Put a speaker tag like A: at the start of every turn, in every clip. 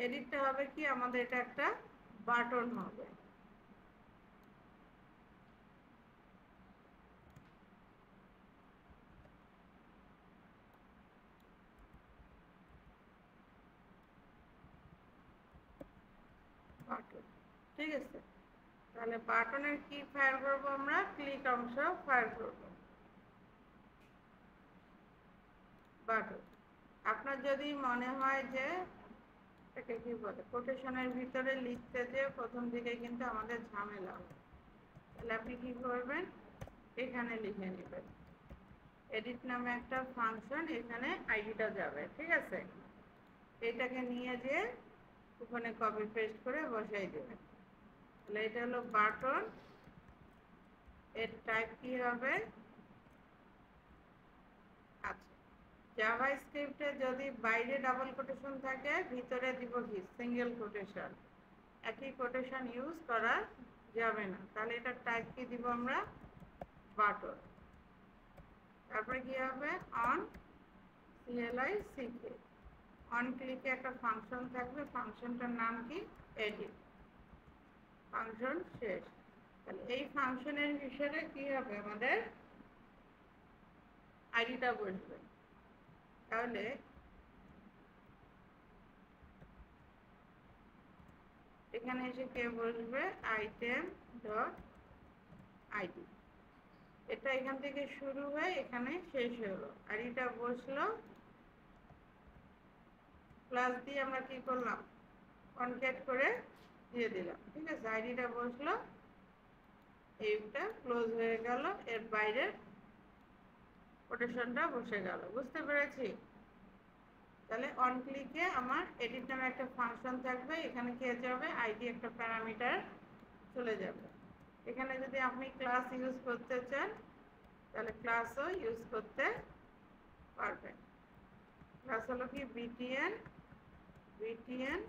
A: এডিটটা হবে কি আমাদের এটা একটা বাটন হবে। বাটন, ঠিক আছে। তাহলে বাটনের কি ফায়ার করবো আমরা? ক্লিক অংশ ফায়ার করব। বাটন আপনার যদি মনে হয় যে এটাকে কি বলে কোটেশনের ভিতরে লিখতে যে প্রথম দিকে কিন্তু আমাদের ঝামেলা হবে, তাহলে আপনি কি করবেন, এখানে লিখে নেবেন এডিট নামে একটা ফাংশন, এখানে আইডিটা যাবে, ঠিক আছে। এটাকে নিয়ে যে ওখানে কপি পেস্ট করে বসাই দেবেন। তাহলে এটা হলো বাটন, এর টাইপ কি হবে? আচ্ছা, জাভা স্ক্রিপ্টে যদি বাইরে ডাবল কোটেশন থাকে ভিতরে দিব কি সিঙ্গেল কোটেশন, একই কোটেশন ইউজ করা যাবে না। তাহলে এটা টাইপ কি দিব আমরা? বাটন। তারপরে কি হবে? অন CLICK, অন ক্লিকে একটা ফাংশন থাকবে, ফাংশনটার নাম কি? এডিট। ফাংশন শেষ। তাহলে এই ফাংশনের ভিতরে কি হবে? আমাদের আইডিটা বসবে। তাহলে এখানে এসে কে বসবে? Item dot ID. এটা এখান থেকে শুরু হয়ে এখানে শেষ হলো, আর এটা বসলো। প্লাস দিয়ে আমরা কি করলাম? কনক্যাট করে দিয়ে দিলাম, ঠিক আছে। আইডিটা বসলো, এইটা ক্লোজ হয়ে গেল, এর বাইরে কোটেশনটা বসে গেল। বুঝতে পেরেছি? তাহলে অন ক্লিকে আমার এডিট নামে একটা ফাংশন থাকবে, এখানে কি যাবে? আইডি একটা প্যারামিটার চলে যাবে। এখানে যদি আপনি ক্লাস ইউজ করতে চান তাহলে ক্লাসও ইউজ করতে পারবেন। ক্লাস হলো কি? বিটিএন। বিটিএন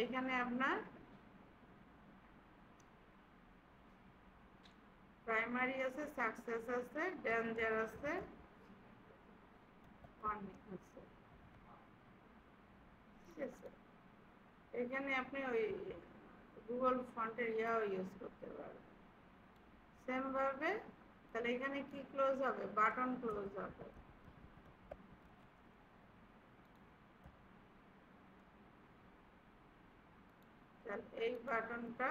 A: এখানে আপনার প্রাইমারি আছে, সাকসেস আছে, ডেঞ্জার আছে, ফানি আছে, ঠিক আছে। এখানে আপনি ওই গুগল ফন্টের ইয়াও ইউজ করতে পারবেন সেম ভাবে। তাহলে এখানে কি ক্লোজ হবে? বাটন ক্লোজ হবে। এই বাটনটা,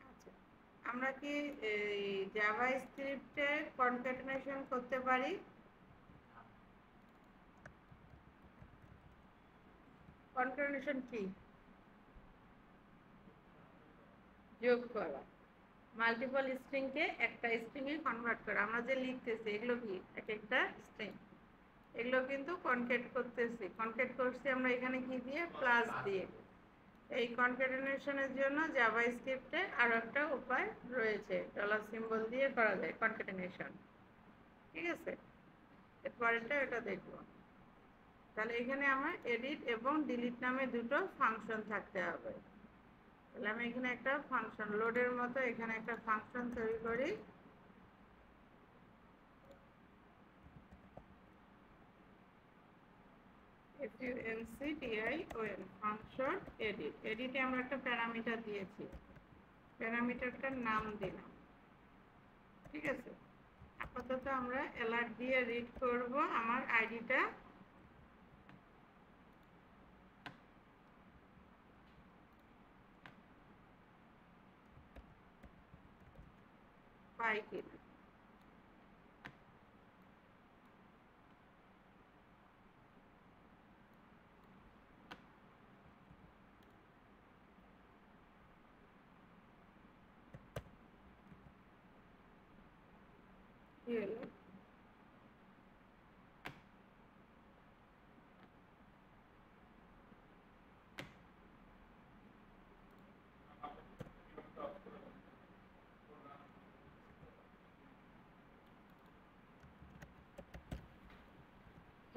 A: আচ্ছা, আমরা কি এই জাভা স্ক্রিপ্টে কনক্যাটেনেশন করতে পারি? কনক্যাটেনেশন কি? যোগ করা, মাল্টিপল স্ট্রিংকে একটা স্ট্রিংয়ে কনভার্ট করা। আমরা যে লিখতেছি এগুলো কি এক একটা স্ট্রিং, এগুলো কিন্তু কনক্যাট করতেছি। কনক্যাট করছি আমরা এখানে কি দিয়ে? প্লাস দিয়ে। এই কনক্যাটেনেশনের জন্য জাভা স্ক্রিপ্টে আরও একটা উপায় রয়েছে, ডলার সিম্বল দিয়ে করা যায় কনক্যাটেনেশন, ঠিক আছে। এরপরেরটা এটা দেখব। তাহলে এখানে আমার এডিট এবং ডিলিট নামে দুটো ফাংশন থাকতে হবে। তাহলে আমি এখানে একটা ফাংশন লোডের মতো এখানে একটা ফাংশন তৈরি করি। FUNCTION function edit. এডিটে আমরা একটা প্যারামিটার দিয়েছি, প্যারামিটারটার নাম দিলাম, ঠিক আছে। আপাতত আমরা অ্যালার্ট দিয়ে রিড করব আমার আইডিটা পাই কিনা। কি হলো?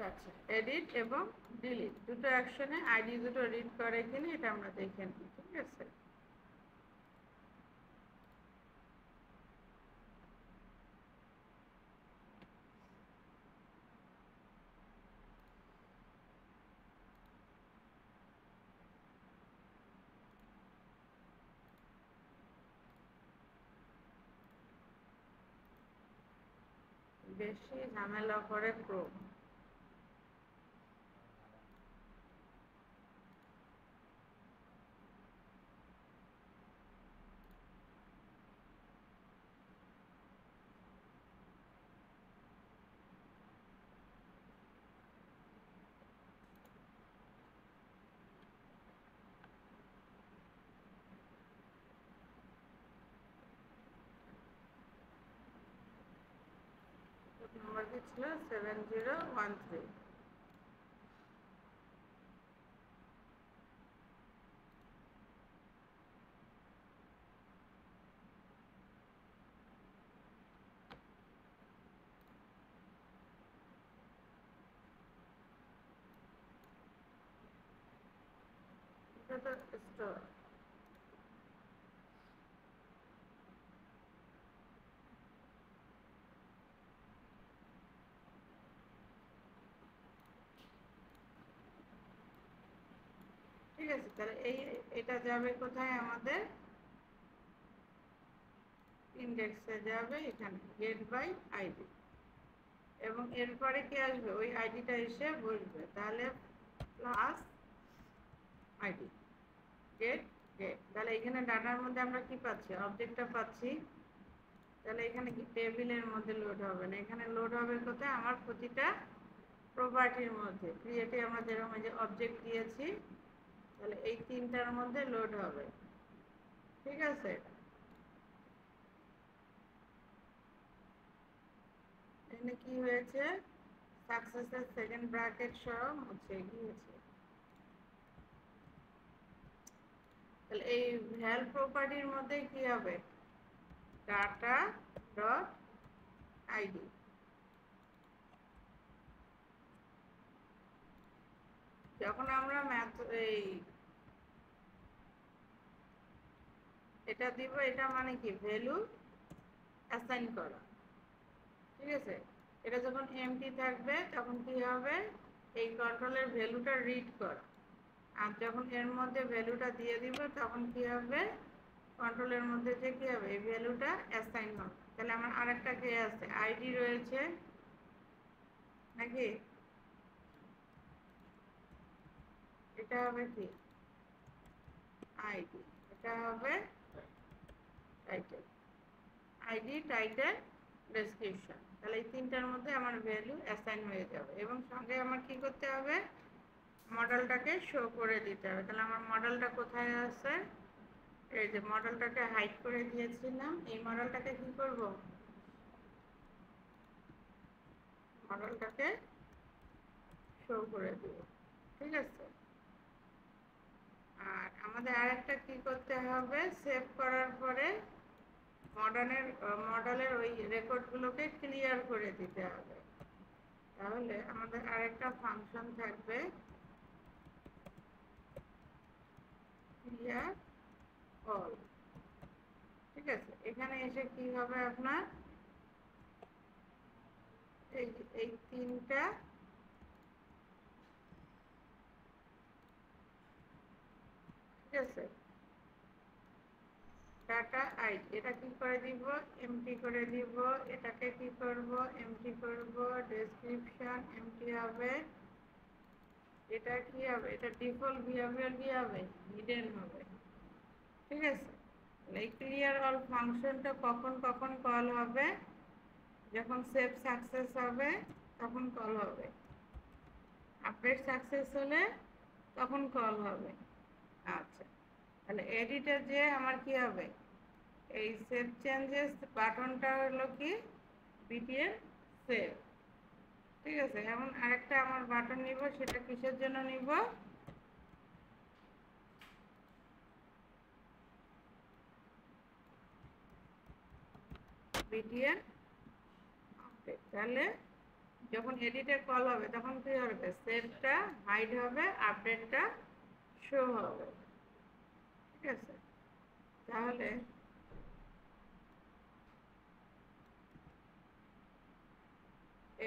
A: আচ্ছা, এডিট এবং ডিলিট দুটো অ্যাকশনে আইডি দুটো রিড করে কিনা এটা আমরা দেখে নিই, ঠিক আছে। বেশি ঝামেলা করে ক্রোম। নাম্বার কি ছিল? 7013। এটা তো স্টোর। ঠিক আছে, তাহলে এটা যাবে কোথায়? আমাদের ইন্ডেক্সে যাবে, এখানে গেট বাই আইডি, এবং এরপরে কি আসবে? ওই আইডিটা এসে বসবে। তাহলে প্লাস আইডি গেট গেট। তাহলে এখানে ডাটার মধ্যে আমরা কি পাচ্ছি? অবজেক্টটা পাচ্ছি। তাহলে এখানে কি টেবিলের মধ্যে লোড হবে না, এখানে লোড হবে কোথায়? আমার প্রতিটা প্রপার্টির মধ্যে। ক্রিয়েটে আমরা যেরকম যে অবজেক্ট দিয়েছি, তাহলে এই তিনটার মধ্যে লোড হবে। ঠিক আছে, এখানে কি হয়েছে? সাকসেসের সেকেন্ড ব্র্যাকেট সহ মুছে গিয়েছে। তাহলে এই ভ্যাল প্রপার্টির মধ্যে কি হবে? Data dot ID. যখন আমরা এটা দিব, এটা মানে কি? ভ্যালু অ্যাসাইন করা। ঠিক আছে, এটা যখন এমটি থাকবে তখন কি হবে? এই কন্ট্রোলের ভ্যালুটা রিড করা। আর যখন এর মধ্যে ভ্যালুটা দিয়ে দিব তখন কি হবে? কন্ট্রোলের মধ্যে যে কি হবে? এই ভ্যালুটা অ্যাসাইন হবে। তাহলে আমার আরেকটা কে আছে? আইডি রয়েছে নাকি? এটা হবে কি? আইডি। এটা হবে টাইটেল। ID, title, description. তাহলে এই তিনটার মধ্যে আমার ভ্যালু অ্যাসাইন হয়ে যাবে, এবং সঙ্গে আমার কি করতে হবে? মডেলটাকে শো করে দিতে হবে। তাহলে আমার মডেলটা কোথায় আছে? এই যে মডেলটাকে হাইড করে দিয়েছিলাম, এই মডেলটাকে কি করব? মডেলটাকে শো করে দেব। ঠিক আছে, আর আমাদের আরেকটা কি করতে হবে? সেভ করার পরে মডেলের ওই রেকর্ডগুলোকে ক্লিয়ার করে দিতে হবে। তাহলে আমাদের আরেকটা ফাংশন থাকবে, ক্লিয়ার অল। ঠিক আছে, এখানে এসে কি হবে? আপনার এই তিনটা, ঠিক আছে, ডাটা আইডি এটা কি করে দিব? এমটি করে দিব। এটাকে কি করব? এমটি করব। ডেসক্রিপশন এমটি হবে। এটা কি হবে? এটা ডিফল্ট বিহেভিয়ার কি হবে? হিডেন হবে। ঠিক আছে, এই ক্লিয়ার অল ফাংশনটা কখন কখন কল হবে? যখন সেভ সাকসেস হবে তখন কল হবে, আপডেট সাকসেস হলে তখন কল হবে। আচ্ছা, তাহলে এডিটে যে আমার কি হবে? এই সেভ চেঞ্জেস বাটনটা হলো কি? BTL save. ঠিক আছে, এমন আরেকটা আমার বাটন নিব, সেটা কিসের জন্য নিব? BTL update. তাহলে যখন এডিটে কল হবে তখন কি হবে? সেভটা হাইড হবে, আপডেটটা শো হবে। ঠিক আছে, তাহলে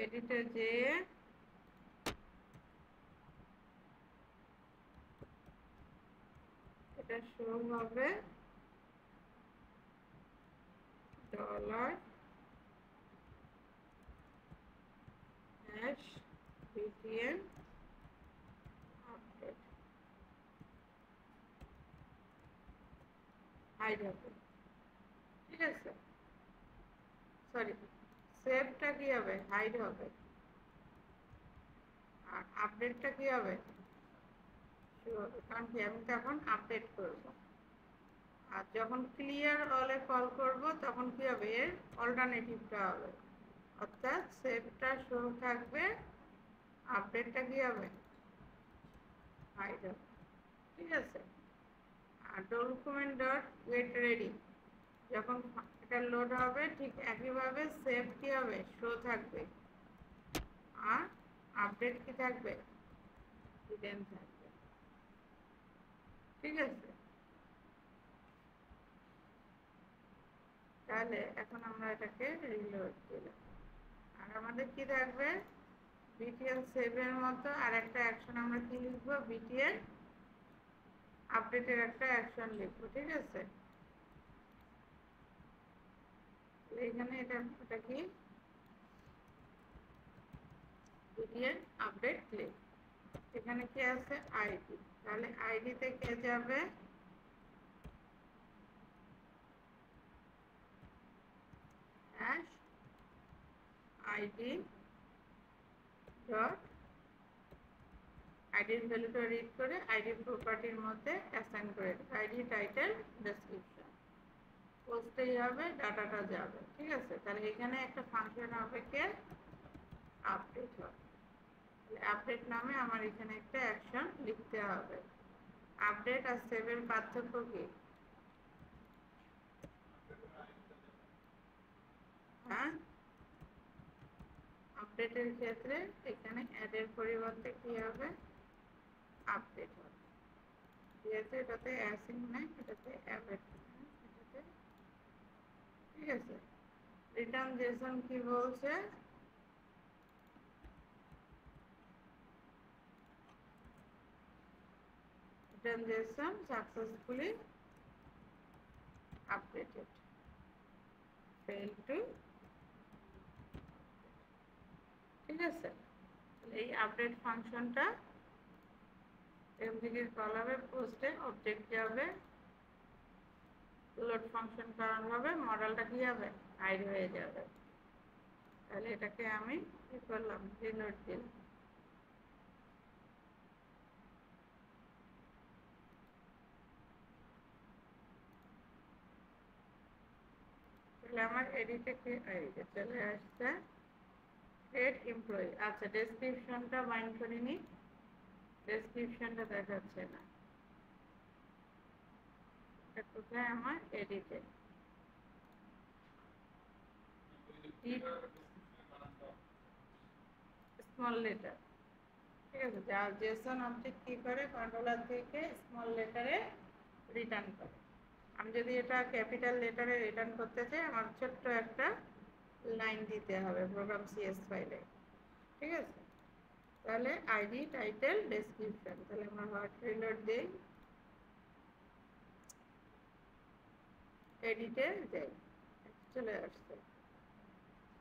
A: এডিটে যেয়ে এটা শো হবে $, হ্যাশ btn আপডেট হাইড হবে, ঠিক আছে। সরি, সেভটা কি হবে, হাইড হবে, আর আপডেটটা কি হবে, শো হবে। কারণ কি আমি তো এখন আপডেট করব, আর যখন ক্লিয়ার অলে কল করব তখন কি হবে, এর অল্টারনেটিভটা হবে, অর্থাৎ সেভটা শো থাকবে, আপডেটটা কি হবে, হাইড হবে, ঠিক আছে। আর ডকুমেন্ট ডট গেট রেডি, যখন এটা লোড হবে ঠিক একইভাবে সেভ কি হবে, শো থাকবে, আর আপডেট কি থাকবে, হিডেন থাকবে, ঠিক আছে। তাহলে এখন আমরা এটাকে রিলোড দিলাম, আর আমাদের কি থাকবে, বিটিএল সেভের মতো আর একটা অ্যাকশন আমরা কি লিখবো, বিটিএল আপডেটের একটা অ্যাকশন লিখবো, ঠিক আছে। এখানে এটা কি, বিটিএল আপডেট ক্লিক, এখানে কি আছে, আইডি, তাহলে আইডিতে কে যাবে, হ্যাশ আইডি ডট, আইডির ভ্যালুটা রিড করে আইডি প্রপার্টির মধ্যে অ্যাসাইন করে দেবে, আইডি টাইটেল ডেসক্রিপশন পোস্টেই হবে, ডাটাটা যাবে, ঠিক আছে। তাহলে এখানে একটা ফাংশন হবে কে, আপডেট হবে, আপডেট নামে আমার এখানে একটা অ্যাকশন লিখতে হবে। আপডেট আর সেভের পার্থক্য কি, হ্যাঁ, আপডেটের ক্ষেত্রে এখানে অ্যাডের পরিবর্তে কি হবে, আপডেট হবে, যেহেতু এটাতে অ্যাসিং নাই, এটাতে অ্যাপডেট, এটাতে, ঠিক আছে। রিটার্ন জেসন কি বলছে, return Jason successfully updated, fail to, ঠিক আছে। এই আপডেট ফাংশনটা এমডিকে কল হবে, পোস্টে অবজেক্ট যাবে, লোড ফাংশন কারণ হবে, মডেলটা কি হবে, হাইড হয়ে যাবে। তাহলে এটাকে আমি কি করলাম, রিলোড দিলাম, তাহলে আমার এডিটে চলে আসছে ক্রিয়েট এমপ্লয়ি। আচ্ছা, ডেসক্রিপশনটা বাইন্ড করিনি, ডেসক্রিপশনটা দেখাচ্ছে না, এটা কোথায়, আমার এডিটে, স্মল লেটার, ঠিক আছে। যা জেসন অবজেক্ট কি করে, কন্ট্রোলার থেকে স্মল লেটারে রিটার্ন করে। আমি যদি এটা ক্যাপিটাল লেটারে রিটার্ন করতে চাই, আমার ছোট্ট একটা লাইন দিতে হবে প্রোগ্রাম সিএস ফাইলে, ঠিক আছে। তাহলে আইডি টাইটেল ডেসক্রিপশন, তাহলে আমরা হট রিলোড দিই, এডিটে যাই, চলে আসছে।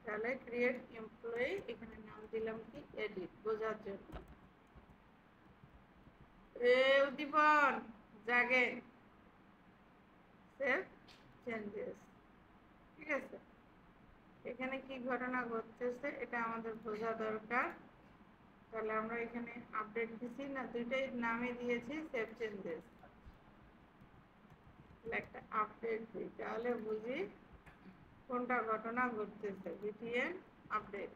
A: তাহলে ক্রিয়েট এমপ্লয়ি, এখানে নাম দিলাম কি, এডিট, বোঝার জন্য। এ উদ্দীপন জাগে, সেভ চেঞ্জেস, ঠিক আছে। এখানে কি ঘটনা ঘটতেছে এটা আমাদের বোঝা দরকার। তাহলে আমরা এখানে আপডেট দিছি না, দুইটাই নামে দিয়েছি সেভ চেঞ্জেস, একটা আপডেট দিই, তাহলে বুঝি কোনটা ঘটনা ঘটতেছে। BTN update,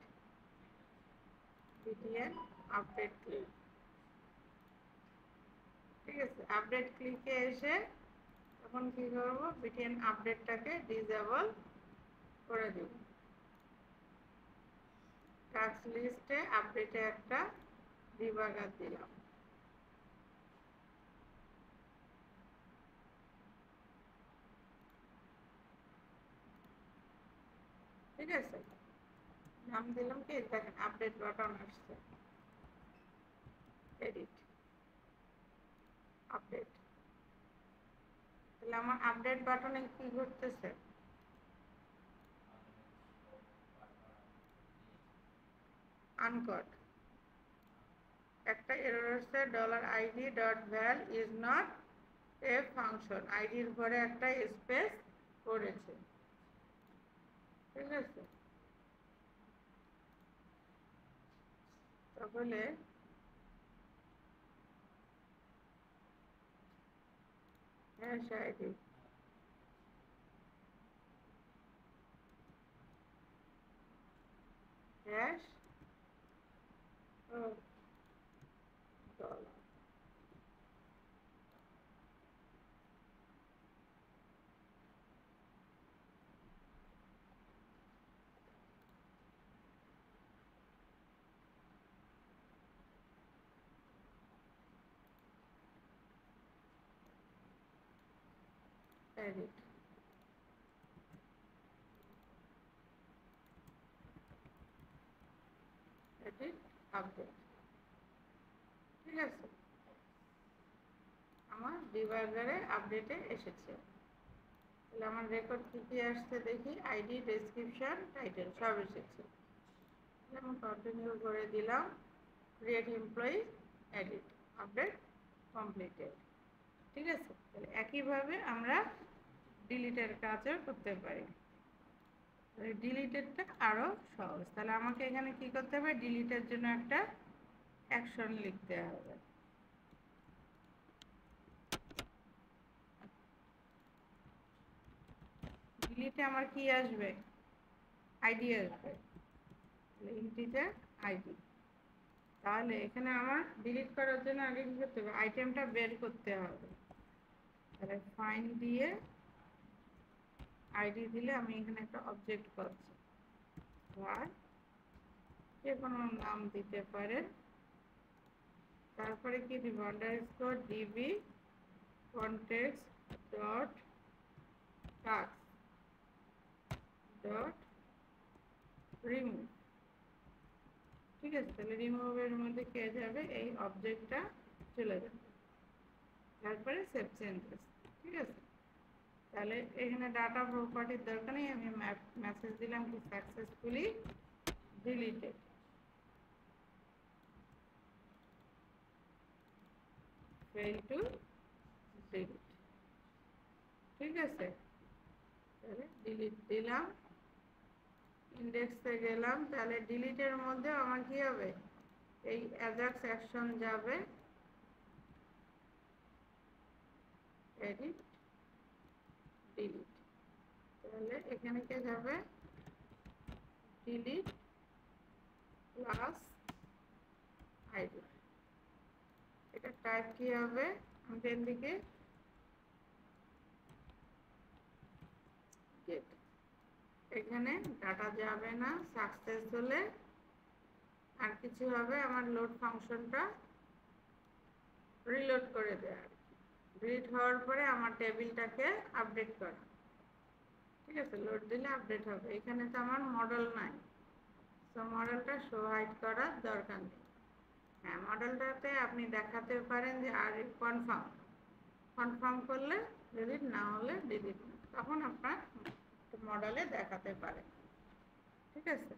A: BTN update click, ঠিক আছে। আপডেট ক্লিকে এসে তখন কি করবো, বিটিএন আপডেটটাকে ডিসেবল করে দিব, টাস্ক লিস্টে আপডেটে একটা ডিবাগার দিলাম, ঠিক আছে। নাম দিলাম কি, দেখেন আপডেট বাটন আসছে, এডিট আপডেট, তাহলে আমার আপডেট বাটনে কি ঘটতেছে, আনকট একটা এরর আসছে $id.val is not a function, আইডির পরে একটা স্পেস পড়েছে, ঠিক আছে। তাহলে hash ID hash $, edit edit update, ঠিক আছে। আমার ডিবাগারে আপডেটে এসেছে। তাহলে আমার রেকর্ড কী কী আসছে দেখি, আইডি, ডেসক্রিপশন, টাইটেল সব এসেছে। আমি কন্টিনিউ করে দিলাম, create employee, edit, update completed, ঠিক আছে। তাহলে একইভাবে আমরা ডিলিটের কাজও করতে পারি। ডিলিটেডটা আরও সহজ। তাহলে আমাকে এখানে কি করতে হবে, ডিলিটের জন্য একটা অ্যাকশন লিখতে হবে। ডিলিটে আমার কি আসবে, আইডি আসবে, ইন্টিজার আইডি। তাহলে এখানে আমার ডিলিট করার জন্য আগে কি করতে হবে, আইটেমটা বের করতে হবে। তাহলে ফাইন্ড দিয়ে আইডি দিলে আমি এখানে একটা অবজেক্ট পাচ্ছি, আর যে কোনো নাম দিতে পারেন। তারপরে কি দিব, underscore DB context dot task dot remove, ঠিক আছে। তাহলে রিমুভের মধ্যে কে যাবে, এই অবজেক্টটা চলে যাবে। তারপরে সেভ চেঞ্জেস, ঠিক আছে। তাহলে এখানে ডাটা প্রপার্টির দরকার নেই, আমি মেসেজ দিলাম কি successfully deleted, fail to delete, ঠিক আছে। তাহলে ডিলিট দিলাম, ইন্ডেক্সে গেলাম। তাহলে ডিলিটের মধ্যে আমার কি হবে, এই অ্যাজাক্স অ্যাকশন যাবে, এডিট ডিলিট। তাহলে এখানে কে যাবে, ডিলিট প্লাস আইডি। এটা টাইপ কি হবে, আমি এর দিকে গেট, এখানে ডাটা যাবে না, সাকসেস হলে আর কিছু হবে, আমার লোড ফাংশনটা রিলোড করে দেওয়া, ডিলিট হওয়ার পরে আমার টেবিলটাকে আপডেট করা, ঠিক আছে। লোড দিলে আপডেট হবে। এখানে তো আমার মডেল নাই, তো মডেলটা শো হাইড করার দরকার নেই। হ্যাঁ, মডেলটাতে আপনি দেখাতে পারেন যে আর কনফার্ম, কনফার্ম করলে ডিলিট, না হলে ডিলিট, তখন আপনার মডেলে দেখাতে পারে, ঠিক আছে।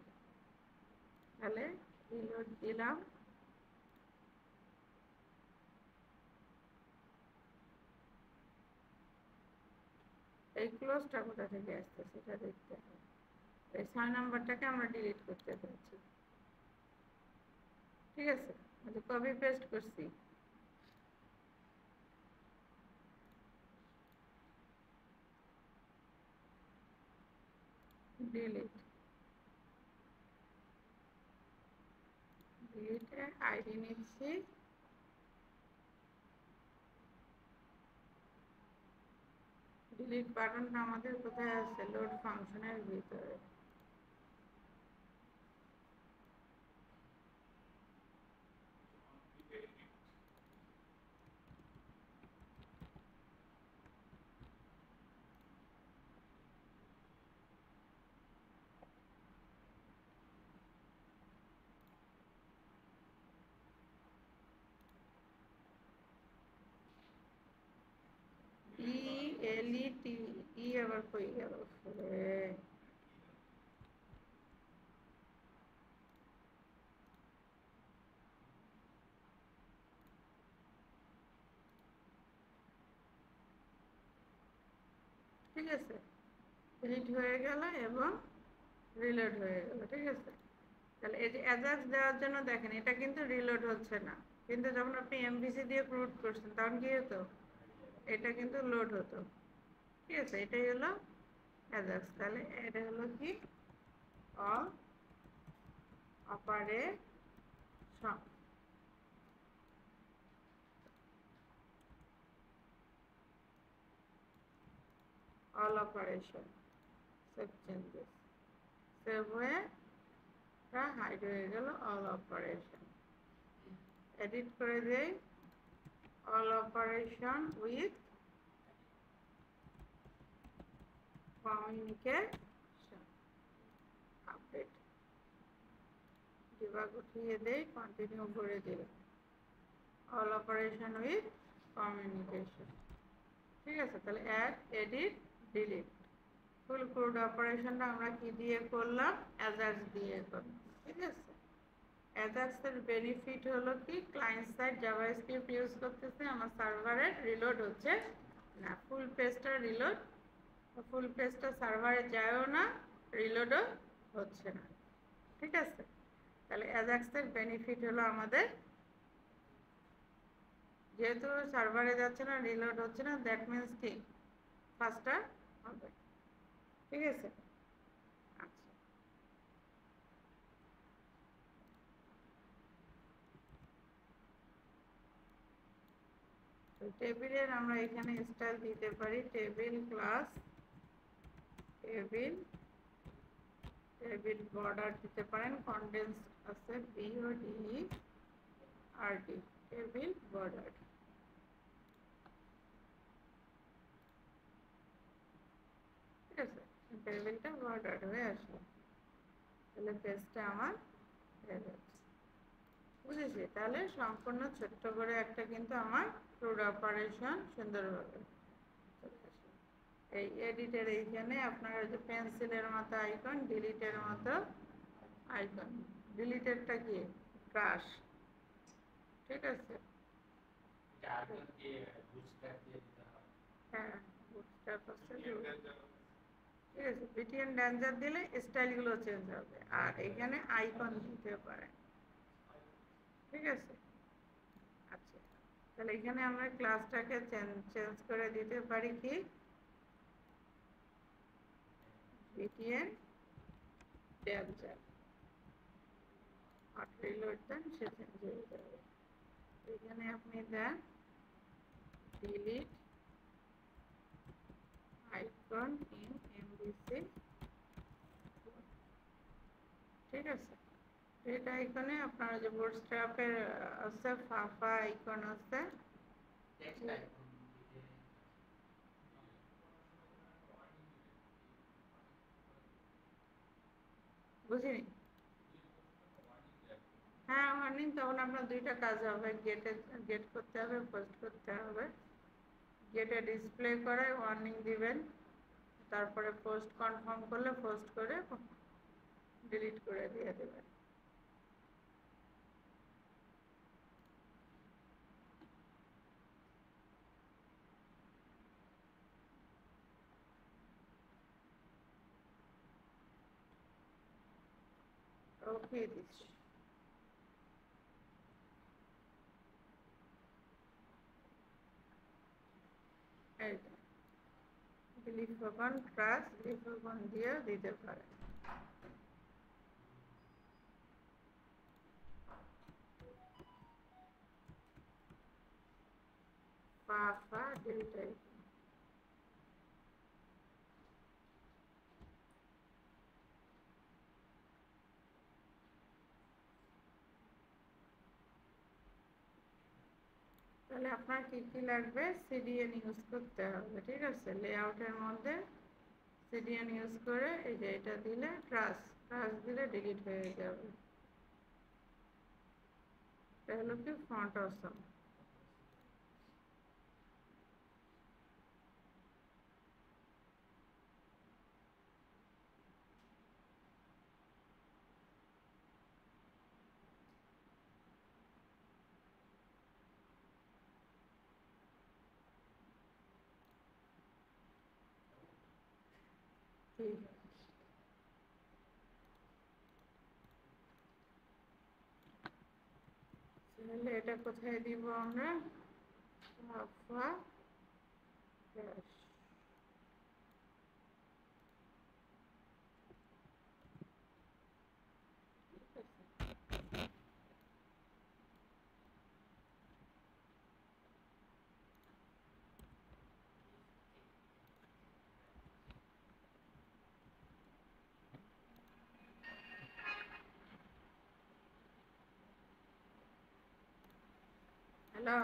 A: তাহলে রিলোড দিলাম, এই ক্লোজটা কোথা থেকে আসছে সেটা দেখতে হবে। এই 6 নাম্বারটাকে আমরা ডিলিট করতে চাচ্ছি, ঠিক আছে। কপি পেস্ট করছি, ডিলিট, ডিলিটে আইডি নিচ্ছি, ডিলিট বাটনটা আমাদের কোথায় আছে, লোড ফাংশনের ভিতরে। ELET, ই আবার কই গেল, ঠিক আছে, হিট হয়ে গেল এবং রিলোড হয়ে গেল। ঠিক আছে, তাহলে এই যে অ্যাজাক্স দেওয়ার জন্য দেখেন এটা কিন্তু রিলোড হচ্ছে না, কিন্তু যখন আপনি এমভিসি দিয়ে ক্রুড করছেন তখন কি হতো, এটা কিন্তু লোড হতো। ঠিক আছে, এটাই হলো অ্যাজাক্স। তাহলে এটা হলো কি operation. all operation save changes, save হয়ে হাইড হয়ে গেল all operation। এডিট করে দেই all operation with communication update, debug উঠিয়ে দেই, কন্টিনিউ করে দিই all operation with communication। ঠিক আছে, তাহলে অ্যাড, এডিট, ডিলিট। ফুল ক্রুড অপারেশনটা আমরা কি দিয়ে করলাম, অ্যাজাক্স দিয়ে করলাম। ঠিক আছে, অ্যাজাক্সের বেনিফিট হলো কি, ক্লায়েন্ট সাইড জাভাস্ক্রিপ্ট ইউজ করতেছে, আমার সার্ভারে রিলোড হচ্ছে না, ফুল পেজটা রিলোড, ফুল পেজটা সার্ভারে যায়ও না, রিলোডও হচ্ছে না। ঠিক আছে, তাহলে অ্যাজাক্সের বেনিফিট হলো আমাদের যেহেতু সার্ভারে যাচ্ছে না, রিলোড হচ্ছে না, দ্যাট মিনস কি ফাস্টার হবে। ঠিক আছে, আচ্ছা, তো টেবিলের আমরা এখানে স্টাইল দিতে পারি table class, table, table border দিতে পারেন, কন্ডেন্স আছে BODERD, টেবিল বর্ডার। ঠিক আছে, টেবিলটা বর্ডার হয়ে আসলো, তাহলে পেজটা আমার হয়ে যাচ্ছে। বুঝেছি, তাহলে সম্পূর্ণ ছোট্ট করে একটা কিন্তু আমার ক্রুড অপারেশন সুন্দরভাবে চলে আসলো। এই এডিটের এইখানে আপনার যে পেন্সিলের মতো আইকন, ডিলিটের মতো আইকন, ডিলিটেরটা কি ক্রাশ। ঠিক আছে, হ্যাঁ বুটস্ট্র্যাপ আছে। ঠিক আছে, বিটিএন ড্যান্সার দিলে স্টাইলগুলো চেঞ্জ হবে, আর এখানে আইকন দিতে পারে। ঠিক আছে, আচ্ছা, তাহলে এখানে আমরা ক্লাসটাকে চেঞ্জ করে দিতে পারি কি, বিটিএন ড্যান্সার, আর রিলোড দেন, সে চেঞ্জ হয়ে যাবে। এখানে আপনি দেন ডিলিট আইকন ইন এমভিসি। ঠিক আছে, রেড আইকনে আপনার যে বুটস্ট্র্যাপের আছে, ফাফা আইকন আছে, বুঝিনি। হ্যাঁ ওয়ার্নিং, তখন আপনার দুইটা কাজ হবে, গেট করতে হবে, পোস্ট করতে হবে। গেটে ডিসপ্লে করে ওয়ার্নিং দিবেন, তারপরে পোস্ট কনফার্ম করলে পোস্ট করে ডিলিট করে দিয়ে দেবেন। ওকে দিচ্ছি, এই delete open crash, delete open দিয়ে দিতে পারেন। ফাফা ডিলিট আইকন, তাহলে আপনার কি কি লাগবে, সিডিএন ইউজ করতে হবে। ঠিক আছে, লেআউটের মধ্যে সিডিএন ইউজ করে এই যে এটা দিলে ট্রাস, ট্রাস দিলে ডিলিট হয়ে যাবে। এটা হলো কি ফন্ট অসম। ঠিক আছে। তাহলে এটা কোথায় দিব আমরা? আফা ড্যাশ। হ্যালো।